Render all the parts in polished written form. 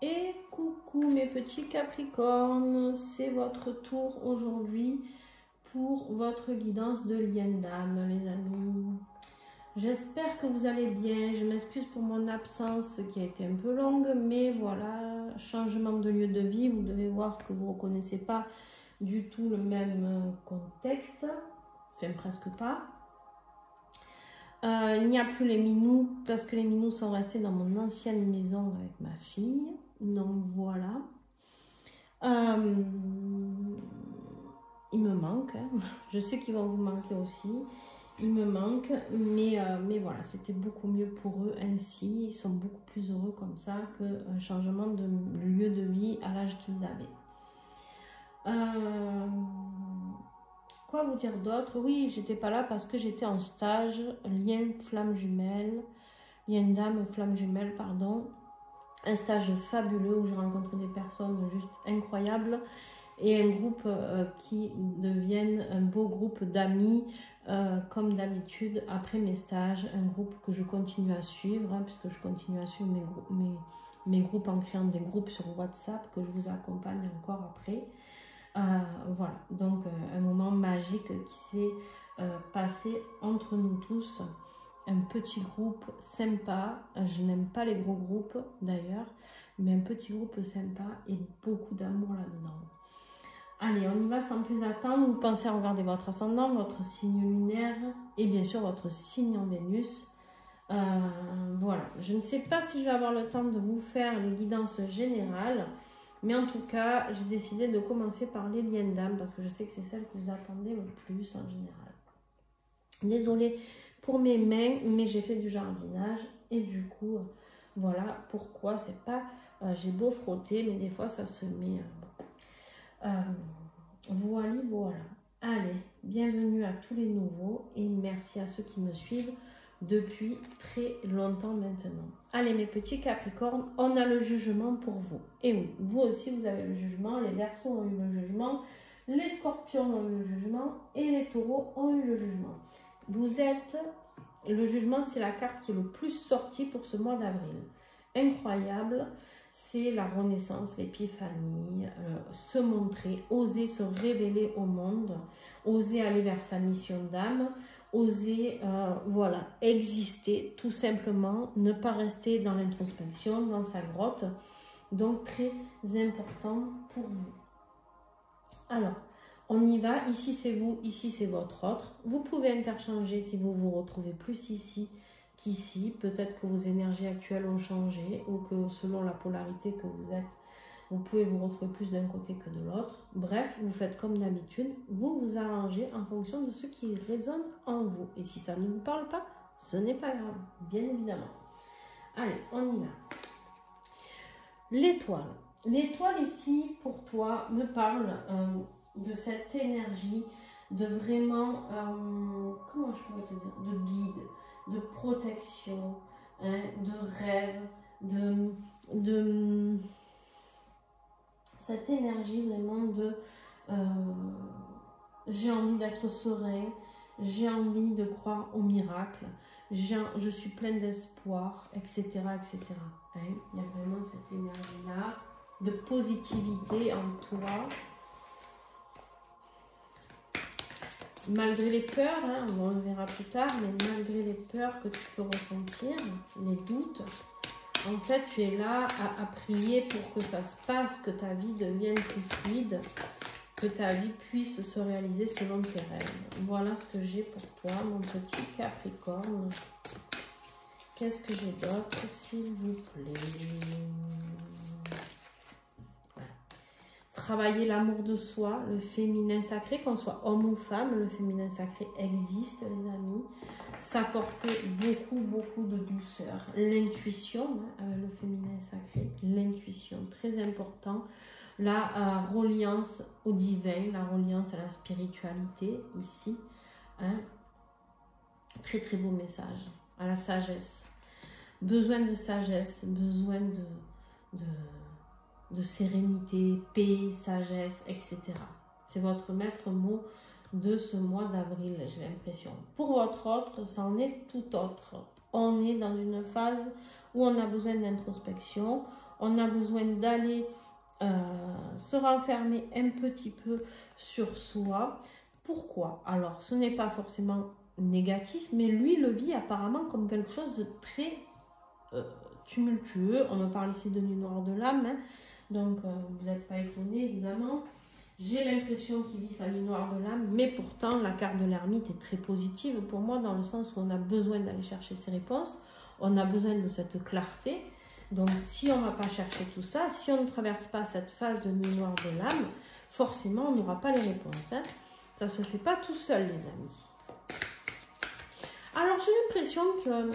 Et coucou mes petits Capricornes, c'est votre tour aujourd'hui pour votre guidance de lien d'âme les amis. J'espère que vous allez bien, je m'excuse pour mon absence qui a été un peu longue, mais voilà, changement de lieu de vie, vous devez voir que vous ne reconnaissez pas du tout le même contexte, enfin presque pas. Il n'y a plus les minous parce que les minous sont restés dans mon ancienne maison avec ma fille. Donc voilà. Il me manque. Hein. Je sais qu'ils vont vous manquer aussi. Il me manque. Mais voilà, c'était beaucoup mieux pour eux ainsi. Ils sont beaucoup plus heureux comme ça qu'un changement de lieu de vie à l'âge qu'ils avaient. Quoi vous dire d'autre? Oui, j'étais pas là parce que j'étais en stage, lien flamme jumelle, lien d'âme flamme jumelle, pardon. Un stage fabuleux où j'ai rencontré des personnes juste incroyables et un groupe qui deviennent un beau groupe d'amis comme d'habitude après mes stages. Un groupe que je continue à suivre, hein, puisque je continue à suivre mes groupes en créant des groupes sur WhatsApp que je vous accompagne encore après. Voilà, donc un moment magique qui s'est passé entre nous tous, un petit groupe sympa, je n'aime pas les gros groupes d'ailleurs, mais un petit groupe sympa et beaucoup d'amour là-dedans. Allez, on y va sans plus attendre, vous pensez à regarder votre ascendant, votre signe lunaire et bien sûr votre signe en Vénus. Voilà, je ne sais pas si je vais avoir le temps de vous faire les guidances générales. Mais en tout cas, j'ai décidé de commencer par les liens d'âme parce que je sais que c'est celle que vous attendez le plus en général. Désolée pour mes mains, mais j'ai fait du jardinage et du coup, voilà pourquoi c'est pas... j'ai beau frotter, mais des fois ça se met... voilà. Allez, bienvenue à tous les nouveaux et merci à ceux qui me suivent depuis très longtemps maintenant. Allez mes petits Capricornes, on a le jugement pour vous. Et oui, vous aussi vous avez le jugement, les Verseaux ont eu le jugement, les Scorpions ont eu le jugement et les Taureaux ont eu le jugement. Vous êtes, le jugement c'est la carte qui est le plus sortie pour ce mois d'avril. Incroyable, c'est la renaissance, l'épiphanie, se montrer, oser se révéler au monde, oser aller vers sa mission d'âme, oser voilà, exister tout simplement, ne pas rester dans l'introspection, dans sa grotte. Donc très important pour vous. Alors, on y va. Ici c'est vous, ici c'est votre autre. Vous pouvez interchanger si vous vous retrouvez plus ici qu'ici. Peut-être que vos énergies actuelles ont changé ou que selon la polarité que vous êtes, vous pouvez vous retrouver plus d'un côté que de l'autre. Bref, vous faites comme d'habitude. Vous vous arrangez en fonction de ce qui résonne en vous. Et si ça ne vous parle pas, ce n'est pas grave, bien évidemment. Allez, on y va. L'étoile. L'étoile ici, pour toi, me parle de cette énergie, de vraiment, comment je pourrais te dire, de guide, de protection, hein, de rêve, de cette énergie vraiment de j'ai envie d'être serein, j'ai envie de croire au miracle, je suis pleine d'espoir, etc. etc. Hein, il y a vraiment cette énergie-là de positivité en toi. Malgré les peurs, hein, on le verra plus tard, mais malgré les peurs que tu peux ressentir, les doutes, en fait, tu es là à prier pour que ça se passe, que ta vie devienne plus fluide, que ta vie puisse se réaliser selon tes rêves. Voilà ce que j'ai pour toi, mon petit Capricorne. Qu'est-ce que j'ai d'autre, s'il vous plaît? Travailler l'amour de soi, le féminin sacré, qu'on soit homme ou femme, le féminin sacré existe, les amis. S'apporter beaucoup de douceur. L'intuition, hein, le féminin sacré, l'intuition, très important. La reliance au divin, la reliance à la spiritualité, ici. Hein. Très beau message. À la sagesse. Besoin de sagesse, besoin de sérénité, paix, sagesse, etc. C'est votre maître mot de ce mois d'avril, j'ai l'impression. Pour votre autre, ça en est tout autre. On est dans une phase où on a besoin d'introspection, on a besoin d'aller se renfermer un petit peu sur soi. Pourquoi? Alors, ce n'est pas forcément négatif, mais lui le vit apparemment comme quelque chose de très tumultueux. On me parle ici de nuit noire de l'âme, hein. Donc vous n'êtes pas étonnés évidemment. J'ai l'impression qu'il vit sa nuit noire de l'âme, mais pourtant la carte de l'ermite est très positive pour moi, dans le sens où on a besoin d'aller chercher ses réponses, on a besoin de cette clarté. Donc si on ne va pas chercher tout ça, si on ne traverse pas cette phase de nuit noire de l'âme, forcément on n'aura pas les réponses, hein. Ça ne se fait pas tout seul, les amis. Alors j'ai l'impression que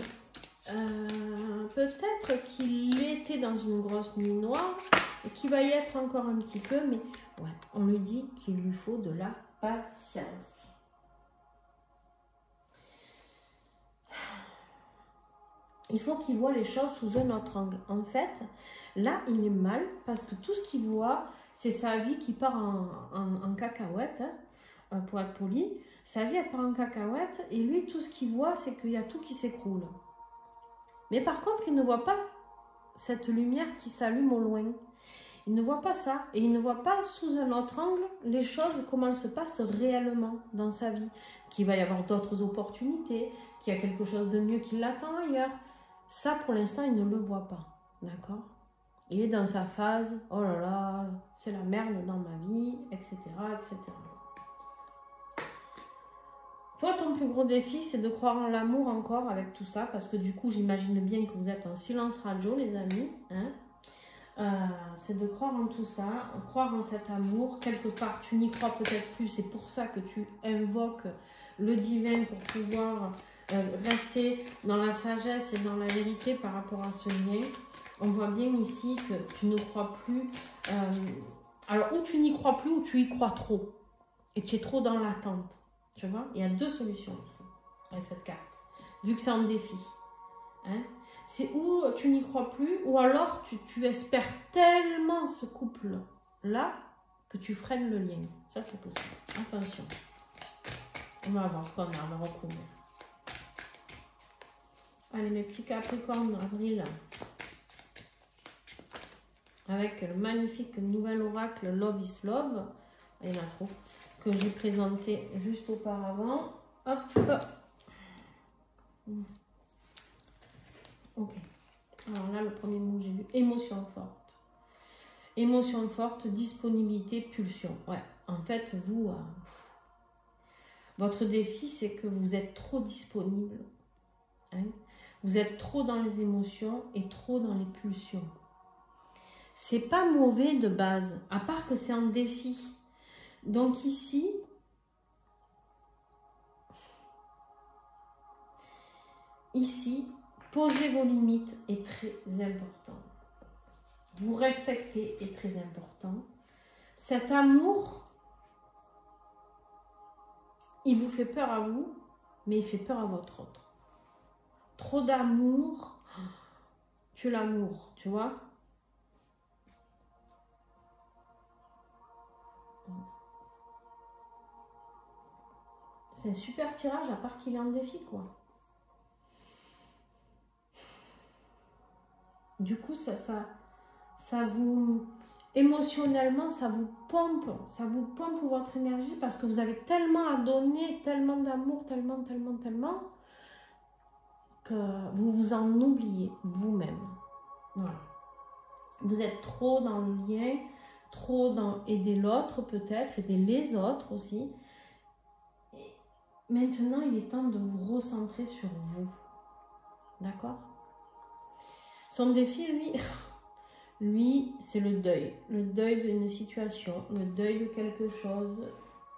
peut-être qu'il était dans une grosse nuit noire et qu'il va y être encore un petit peu, mais ouais, on lui dit qu'il lui faut de la patience. Il faut qu'il voit les choses sous un autre angle. En fait, là, il est mal parce que tout ce qu'il voit, c'est sa vie qui part en cacahuète, hein, pour être poli. Sa vie, elle part en cacahuète et lui, tout ce qu'il voit, c'est qu'il y a tout qui s'écroule. Mais par contre, il ne voit pas cette lumière qui s'allume au loin. Il ne voit pas ça. Et il ne voit pas sous un autre angle les choses, comment elles se passent réellement dans sa vie. Qu'il va y avoir d'autres opportunités, qu'il y a quelque chose de mieux qui l'attend ailleurs. Ça, pour l'instant, il ne le voit pas. D'accord? Il est dans sa phase, oh là là, c'est la merde dans ma vie, etc., etc. Toi, ton plus gros défi, c'est de croire en l'amour encore avec tout ça, parce que du coup, j'imagine bien que vous êtes en silence radio, les amis. Hein, c'est de croire en tout ça, croire en cet amour. Quelque part, tu n'y crois peut-être plus, c'est pour ça que tu invoques le divin pour pouvoir rester dans la sagesse et dans la vérité par rapport à ce lien. On voit bien ici que tu ne crois plus. Alors, ou tu n'y crois plus, ou tu y crois trop. Et tu es trop dans l'attente. Tu vois, il y a deux solutions ici, avec cette carte. Vu que c'est un défi. Hein, c'est où tu n'y crois plus, ou alors tu espères tellement ce couple-là que tu freines le lien. Ça, c'est possible. Attention. On va voir ce qu'on a, on va recouvrir. Allez, mes petits Capricornes, avril. Avec le magnifique nouvel oracle Love is Love. Il y en a trop. Que j'ai présenté juste auparavant. Hop, hop. Ok. Alors là, le premier mot que j'ai lu, émotion forte. Émotion forte, disponibilité, pulsion. Ouais, en fait, vous, votre défi, c'est que vous êtes trop disponible. Hein? Vous êtes trop dans les émotions et trop dans les pulsions. C'est pas mauvais de base, à part que c'est un défi. Donc ici, poser vos limites est très important. Vous respecter est très important. Cet amour, il vous fait peur à vous, mais il fait peur à votre autre. Trop d'amour, tue l'amour, tu vois. C'est un super tirage, à part qu'il est en défi, quoi. Du coup, ça vous... Émotionnellement, ça vous pompe votre énergie parce que vous avez tellement à donner, tellement d'amour, tellement, que vous vous en oubliez vous-même. Voilà. Vous êtes trop dans le lien, trop dans aider l'autre peut-être, aider les autres aussi. Et maintenant, il est temps de vous recentrer sur vous. D'accord? Son défi, lui, c'est le deuil d'une situation, le deuil de quelque chose.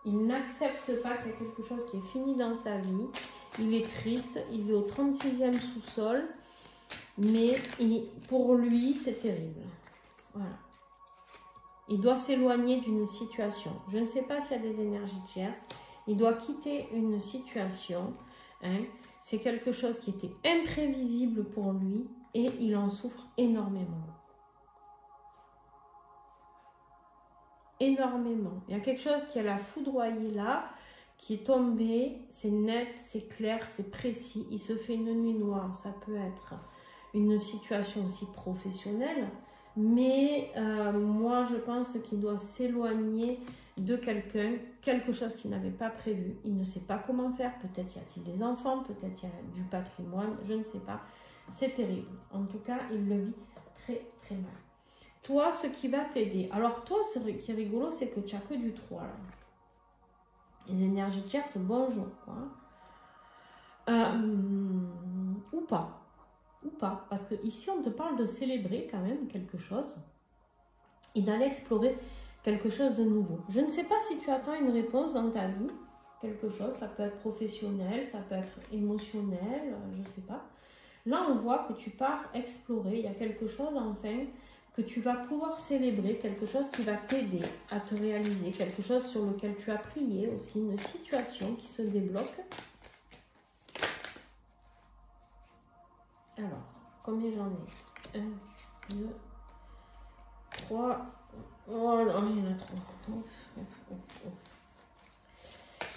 Il n'accepte pas qu'il y a quelque chose qui est fini dans sa vie. Il est triste, il est au 36e sous-sol, mais pour lui, c'est terrible. Voilà. Il doit s'éloigner d'une situation. Je ne sais pas s'il y a des énergies tierces. Il doit quitter une situation. Hein. C'est quelque chose qui était imprévisible pour lui et il en souffre énormément. Énormément. Il y a quelque chose qui l'a foudroyé là, qui est tombé. C'est net, c'est clair, c'est précis. Il se fait une nuit noire. Ça peut être une situation aussi professionnelle. Mais moi, je pense qu'il doit s'éloigner de quelqu'un, quelque chose qu'il n'avait pas prévu. Il ne sait pas comment faire. Peut-être y a-t-il des enfants, peut-être y a du patrimoine, je ne sais pas. C'est terrible. En tout cas, il le vit très, très mal. Toi, ce qui va t'aider. Alors toi, ce qui est rigolo, c'est que tu n'as que du 3 là. Les énergies tierces, bonjour, quoi. Ou pas. Ou pas. Parce que ici, on te parle de célébrer quand même quelque chose et d'aller explorer quelque chose de nouveau. Je ne sais pas si tu attends une réponse dans ta vie. Quelque chose, ça peut être professionnel, ça peut être émotionnel, je ne sais pas. Là, on voit que tu pars explorer. Il y a quelque chose, enfin, que tu vas pouvoir célébrer, quelque chose qui va t'aider à te réaliser, quelque chose sur lequel tu as prié aussi, une situation qui se débloque. Alors, combien j'en ai? 1, 2, 3. Oh là, il y en a trop.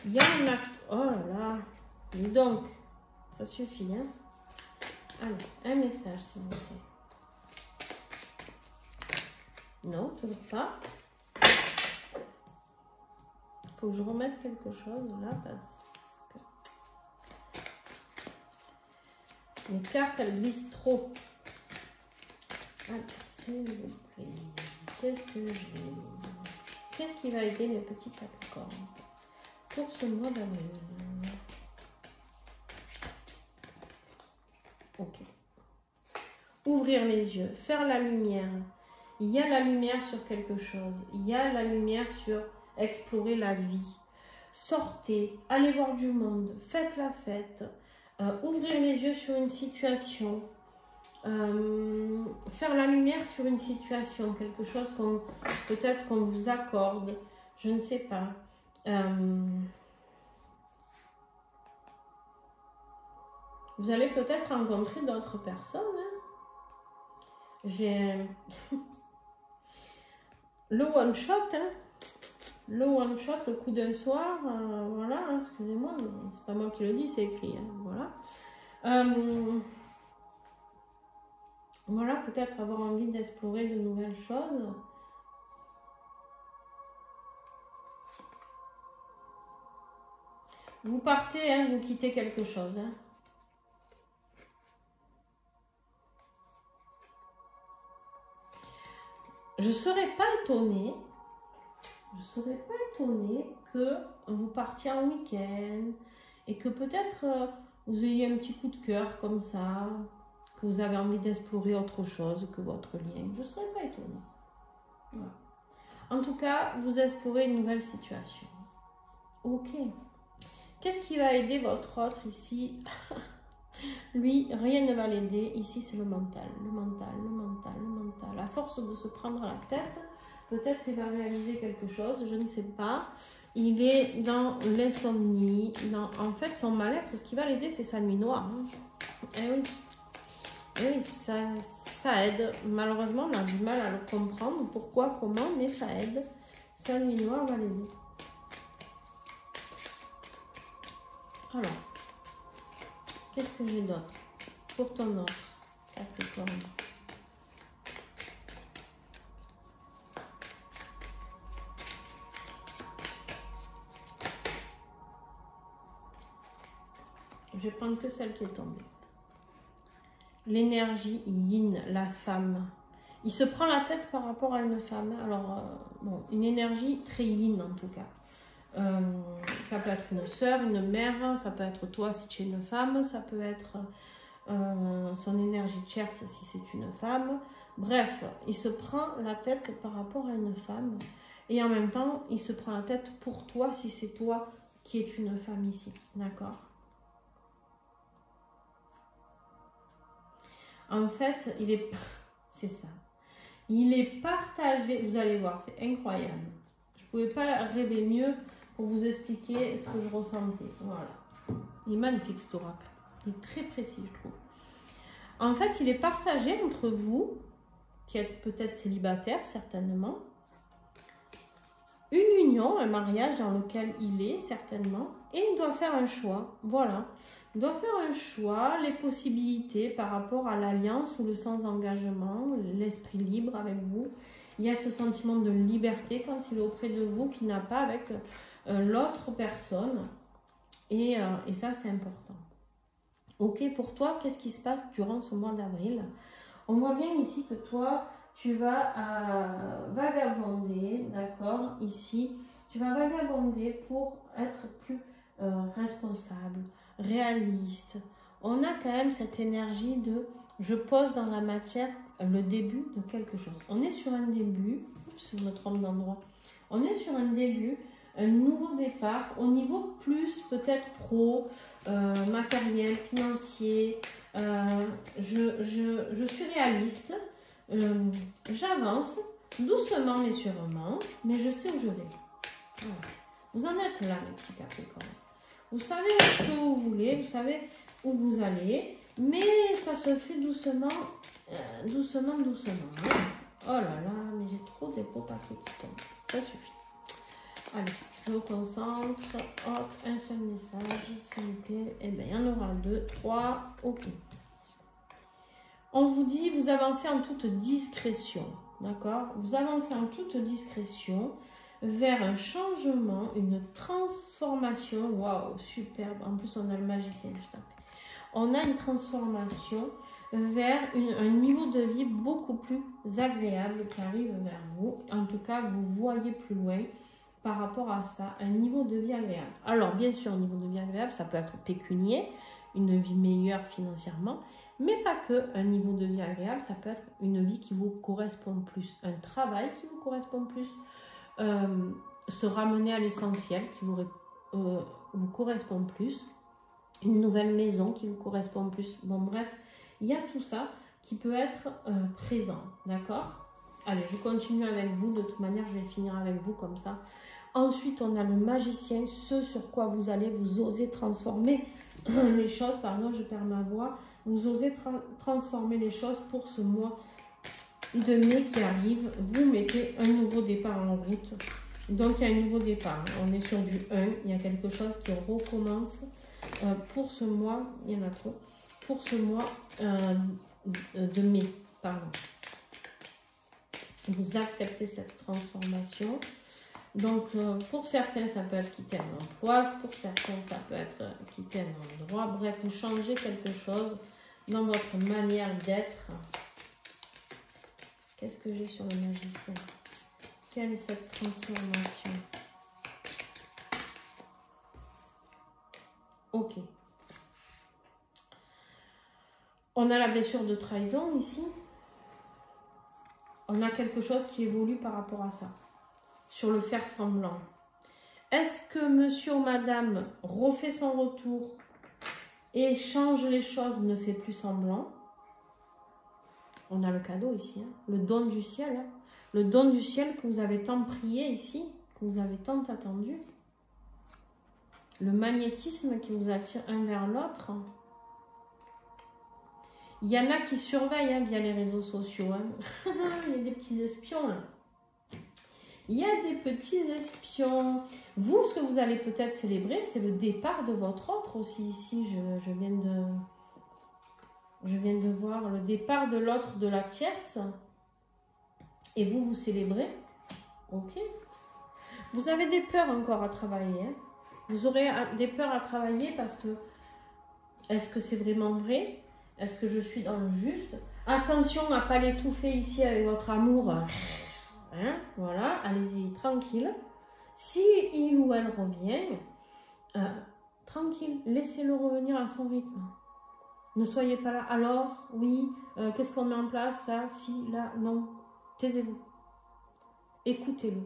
Il y en a. Oh là là. Et donc, ça suffit, hein? Alors, un message, s'il vous plaît. Non, toujours pas. Faut que je remette quelque chose là parce que mes cartes elles glissent trop. Alors, s'il vous plaît, qu'est-ce que j'ai? Qu'est-ce qui va aider mes petits capricornes pour ce mois d'avril? Ok. Ouvrir les yeux, faire la lumière. Il y a la lumière sur quelque chose. Il y a la lumière sur explorer la vie. Sortez, allez voir du monde, faites la fête, ouvrir les yeux sur une situation, faire la lumière sur une situation, quelque chose qu'on peut-être qu'on vous accorde, je ne sais pas. Vous allez peut-être rencontrer d'autres personnes. Hein. J'ai le one shot, hein. Le one shot, le coup d'un soir, voilà, hein, excusez-moi, mais c'est pas moi qui le dis, c'est écrit, hein, voilà. Voilà, peut-être avoir envie d'explorer de nouvelles choses. Vous partez, hein, vous quittez quelque chose, hein. Je ne serais pas étonnée. Je ne serais pas étonnée que vous partiez en week-end et que peut-être vous ayez un petit coup de cœur comme ça, que vous avez envie d'explorer autre chose que votre lien. Je ne serais pas étonnée. Voilà. En tout cas, vous explorez une nouvelle situation. Ok. Qu'est-ce qui va aider votre autre ici? Lui, rien ne va l'aider. Ici, c'est le mental. Le mental, le mental, le mental. À force de se prendre la tête, peut-être qu'il va réaliser quelque chose, je ne sais pas. Il est dans l'insomnie. En fait, son mal-être, ce qui va l'aider, c'est sa nuit noire. Hein. Eh oui. Eh oui, ça aide. Malheureusement, on a du mal à le comprendre. Pourquoi, comment, mais ça aide. Sa nuit noire va l'aider. Alors, qu'est-ce que j'ai d'autre pour ton autre Capricorne? Je vais prendre que celle qui est tombée. L'énergie yin, la femme. Il se prend la tête par rapport à une femme. Alors, bon, une énergie très yin en tout cas. Ça peut être une sœur, une mère, ça peut être toi si tu es une femme, ça peut être son énergie tierce si c'est une femme. Bref, il se prend la tête par rapport à une femme et en même temps, il se prend la tête pour toi si c'est toi qui es une femme ici. D'accord? En fait, il est... C'est ça. Il est partagé. Vous allez voir, c'est incroyable. Je ne pouvais pas rêver mieux pour vous expliquer ce que je ressentais. Voilà. Il est magnifique cet oracle. Il est très précis, je trouve. En fait, il est partagé entre vous, qui êtes peut-être célibataire, certainement. une union, un mariage dans lequel il est certainement, et il doit faire un choix. Voilà, il doit faire un choix, les possibilités par rapport à l'alliance ou le sans-engagement, l'esprit libre avec vous. Il y a ce sentiment de liberté quand il est auprès de vous qu'il n'a pas avec l'autre personne, et ça c'est important. Ok, pour toi, qu'est-ce qui se passe durant ce mois d'avril? On voit bien ici que toi, tu vas vagabonder, d'accord? Ici, tu vas vagabonder pour être plus responsable, réaliste. On a quand même cette énergie de je pose dans la matière le début de quelque chose. On est sur un début, si je me trompe d'endroit, on est sur un début, un nouveau départ au niveau plus peut-être pro, matériel, financier. Je suis réaliste, j'avance doucement mais sûrement, mais je sais où je vais. Voilà. Vous en êtes là, mes petits Capricornes. Vous savez ce que vous voulez, vous savez où vous allez, mais ça se fait doucement, doucement. Oh là là, mais j'ai trop des beaux papiers qui tombent. Ça suffit. Allez, je me concentre. Hop, un seul message, s'il vous plaît. Eh bien, il y en aura 2, 3. Ok. On vous dit, vous avancez en toute discrétion. D'accord? Vous avancez en toute discrétion vers un changement, une transformation. Waouh, superbe. En plus, on a le magicien juste après. On a une transformation vers un niveau de vie beaucoup plus agréable qui arrive vers vous. En tout cas, vous voyez plus loin par rapport à ça, un niveau de vie agréable. Alors, bien sûr, un niveau de vie agréable, ça peut être pécunier, une vie meilleure financièrement, mais pas que. Un niveau de vie agréable, ça peut être une vie qui vous correspond plus, un travail qui vous correspond plus, se ramener à l'essentiel qui vous correspond plus, une nouvelle maison qui vous correspond plus. Bon, bref, il y a tout ça qui peut être présent, d'accord? Allez, je continue avec vous. De toute manière, je vais finir avec vous comme ça. Ensuite, on a le magicien, ce sur quoi vous allez vous oser transformer les choses. Pardon, je perds ma voix. Vous osez transformer les choses pour ce mois de mai qui arrive. Vous mettez un nouveau départ en route. Donc, il y a un nouveau départ. On est sur du 1. Il y a quelque chose qui recommence pour ce mois. Il y en a trop. Pour ce mois de mai. Pardon. Vous acceptez cette transformation. Donc, pour certains, ça peut être quitter un emploi. Pour certains, ça peut être quitter un endroit. Bref, vous changez quelque chose dans votre manière d'être. Qu'est-ce que j'ai sur le magicien? Quelle est cette transformation? Ok. On a la blessure de trahison ici. On a quelque chose qui évolue par rapport à ça. Sur le faire semblant. Est-ce que monsieur ou madame refait son retour et change les choses, ne fait plus semblant? On a le cadeau ici, hein, le don du ciel. Hein, le don du ciel que vous avez tant prié ici, que vous avez tant attendu. Le magnétisme qui vous attire un vers l'autre. Il y en a qui surveillent hein, via les réseaux sociaux. Hein. Il y a des petits espions là. Il y a des petits espions. Vous, ce que vous allez peut-être célébrer, c'est le départ de votre autre aussi. Ici, je viens de voir le départ de l'autre de la tierce. Et vous, vous célébrez. Ok. Vous avez des peurs encore à travailler. Hein. Vous aurez des peurs à travailler parce que est-ce que c'est vraiment vrai? Est-ce que je suis dans le juste? Attention à ne pas l'étouffer ici avec votre amour. Hein, voilà, allez-y, tranquille. Si il ou elle revient, tranquille, laissez-le revenir à son rythme. Ne soyez pas là. Alors, oui, qu'est-ce qu'on met en place? Ça, si, là, non. Taisez-vous. Écoutez-le.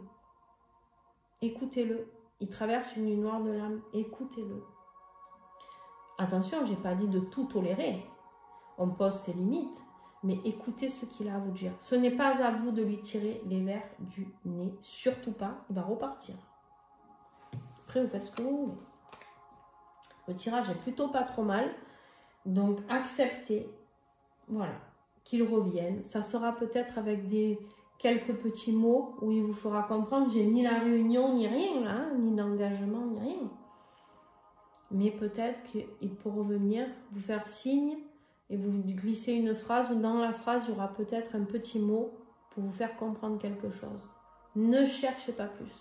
Écoutez-le. Il traverse une nuit noire de l'âme. Écoutez-le. Attention, je n'ai pas dit de tout tolérer. On pose ses limites. Mais écoutez ce qu'il a à vous dire. Ce n'est pas à vous de lui tirer les vers du nez. Surtout pas. Il va repartir. Après, vous faites ce que vous voulez. Le tirage est plutôt pas trop mal. Donc, acceptez. Voilà. Qu'il revienne. Ça sera peut-être avec des quelques petits mots où il vous fera comprendre que j'ai ni la réunion, ni rien, là, hein, ni d'engagement, ni rien. Mais peut-être qu'il peut revenir, vous faire signe et vous glisser une phrase où dans la phrase, il y aura peut-être un petit mot pour vous faire comprendre quelque chose. Ne cherchez pas plus.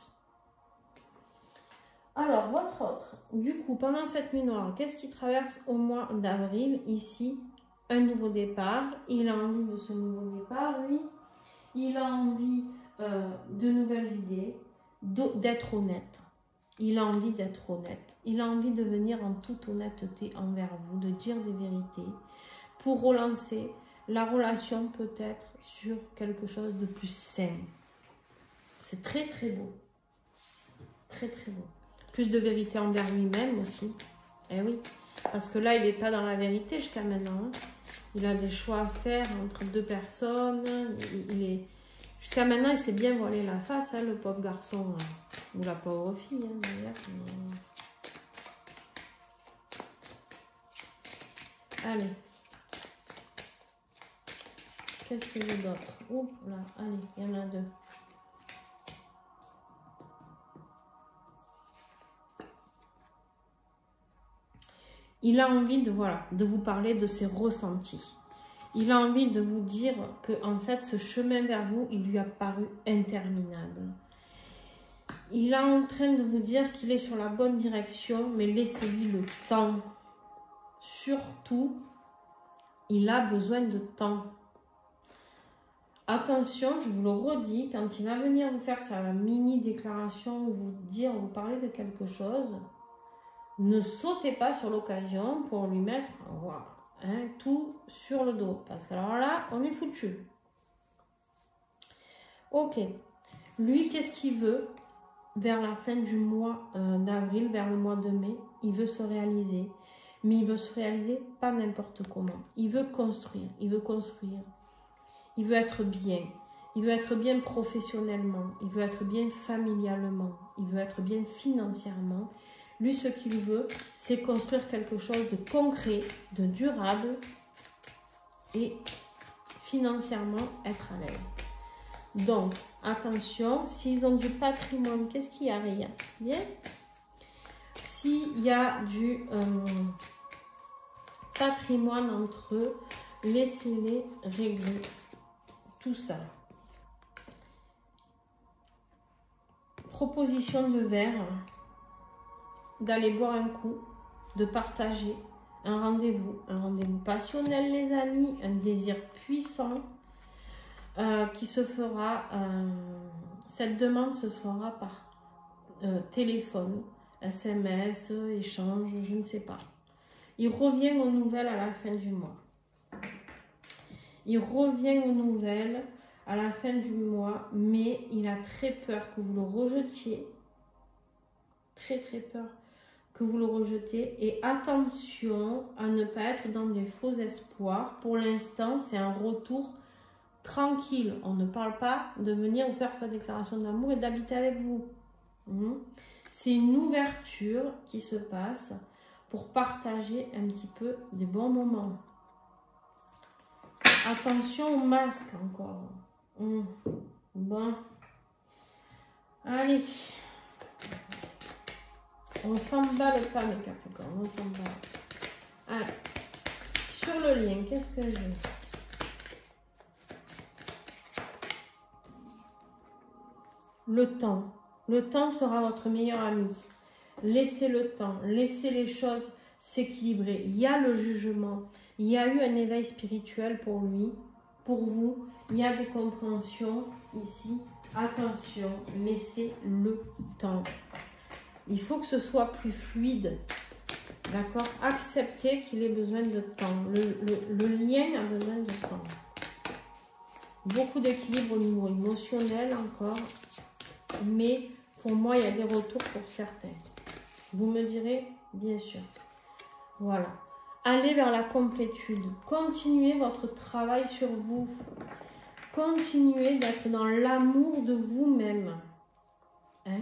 Alors, votre autre, du coup, pendant cette nuit noire, qu'est-ce qui traverse au mois d'avril? Ici, un nouveau départ. Il a envie de ce nouveau départ, lui. Il a envie de nouvelles idées, d'être honnête. Il a envie d'être honnête. Il a envie de venir en toute honnêteté envers vous, de dire des vérités, pour relancer la relation peut-être sur quelque chose de plus sain. C'est très très beau. Très très beau. Plus de vérité envers lui-même aussi. Eh oui, parce que là, il n'est pas dans la vérité jusqu'à maintenant. Hein. Il a des choix à faire entre deux personnes. Jusqu'à maintenant, il s'est bien voilé la face, hein, le pauvre garçon. Ou la pauvre fille, hein, d'ailleurs. Mais... Allez. Qu'est-ce que j'ai d'autre? Ouh là, allez, il y en a deux. Il a envie de, voilà, de vous parler de ses ressentis. Il a envie de vous dire que en fait, ce chemin vers vous, il lui a paru interminable. Il est en train de vous dire qu'il est sur la bonne direction, mais laissez-lui le temps. Surtout, il a besoin de temps. Attention, je vous le redis, quand il va venir vous faire sa mini déclaration, vous dire, vous parler de quelque chose, ne sautez pas sur l'occasion pour lui mettre voilà, hein, tout sur le dos. Parce que alors là, on est foutu. Ok. Lui, qu'est-ce qu'il veut vers la fin du mois d'avril, vers le mois de mai? Il veut se réaliser. Mais il veut se réaliser pas n'importe comment. Il veut construire. Il veut construire. Il veut être bien. Il veut être bien professionnellement. Il veut être bien familialement. Il veut être bien financièrement. Lui, ce qu'il veut, c'est construire quelque chose de concret, de durable et financièrement être à l'aise. Donc, attention, s'ils ont du patrimoine, qu'est-ce qu'il y a? Rien. Bien. S'il y a du patrimoine entre eux, laissez-les régler tout ça. Proposition de verre. D'aller boire un coup, de partager un rendez-vous passionnel les amis, un désir puissant qui se fera, cette demande se fera par téléphone, SMS, échange, je ne sais pas. Il revient aux nouvelles à la fin du mois. Il revient aux nouvelles à la fin du mois, mais il a très peur que vous le rejetiez. Très très peur que vous le rejetiez. Et attention à ne pas être dans des faux espoirs. Pour l'instant, c'est un retour tranquille. On ne parle pas de venir vous faire sa déclaration d'amour et d'habiter avec vous. C'est une ouverture qui se passe pour partager un petit peu des bons moments. Attention au masque encore. Bon. Allez. On s'emballe pas, mes Capricornes. On s'emballe. Allez. Sur le lien, qu'est-ce que j'ai? Le temps. Le temps sera votre meilleur ami. Laissez le temps. Laissez les choses s'équilibrer. Il y a le jugement. Il y a eu un éveil spirituel pour lui. Pour vous, il y a des compréhensions ici. Attention, laissez le temps. Il faut que ce soit plus fluide. D'accord? Acceptez qu'il ait besoin de temps. Le lien a besoin de temps. Beaucoup d'équilibre au niveau émotionnel encore. Mais pour moi, il y a des retours pour certains. Vous me direz, bien sûr. Voilà. Allez vers la complétude. Continuez votre travail sur vous. Continuez d'être dans l'amour de vous-même. Hein?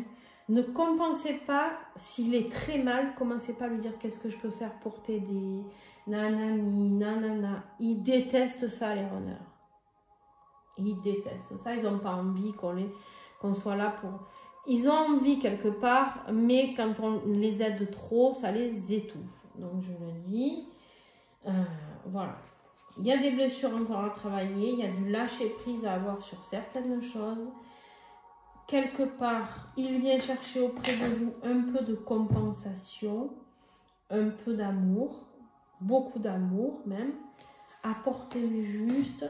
Ne compensez pas, s'il est très mal, commencez pas à lui dire qu'est-ce que je peux faire pour t'aider. Nanani, nanana. Il déteste ça, les runners. Ils détestent ça, ils n'ont pas envie qu'on soit là pour... Ils ont envie quelque part, mais quand on les aide trop, ça les étouffe. Donc je le dis, voilà. Il y a des blessures encore à travailler, il y a du lâcher prise à avoir sur certaines choses. Quelque part, il vient chercher auprès de vous un peu de compensation, un peu d'amour, beaucoup d'amour même. Apportez le juste.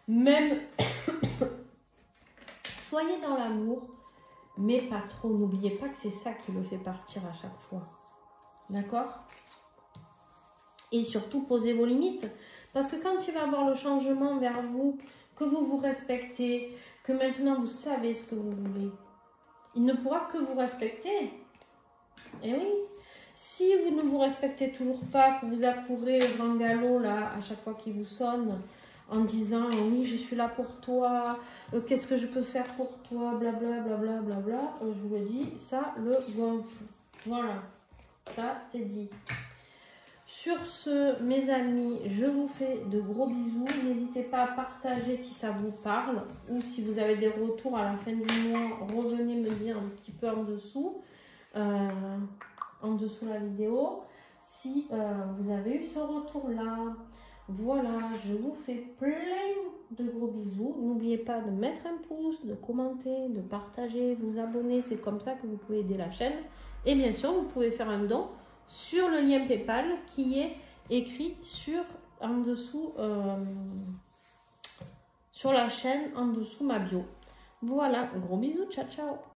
Même, soyez dans l'amour, mais pas trop. N'oubliez pas que c'est ça qui le fait partir à chaque fois. D'accord? Et surtout, posez vos limites. Parce que quand il va y avoir le changement vers vous, que vous vous respectez, que maintenant vous savez ce que vous voulez, il ne pourra que vous respecter. Eh oui. Si vous ne vous respectez toujours pas, que vous accourez au grand galop là, à chaque fois qu'il vous sonne, en disant oui, je suis là pour toi, qu'est-ce que je peux faire pour toi, blabla, blabla, blabla, je vous le dis, ça le gonfle. Voilà, ça c'est dit. Sur ce, mes amis, je vous fais de gros bisous. N'hésitez pas à partager si ça vous parle ou si vous avez des retours à la fin du mois, revenez me dire un petit peu en dessous la vidéo, si vous avez eu ce retour-là. Voilà, je vous fais plein de gros bisous. N'oubliez pas de mettre un pouce, de commenter, de partager, vous abonner. C'est comme ça que vous pouvez aider la chaîne. Et bien sûr, vous pouvez faire un don sur le lien PayPal qui est écrit en dessous sur la chaîne, en dessous ma bio. Voilà, gros bisous, ciao ciao.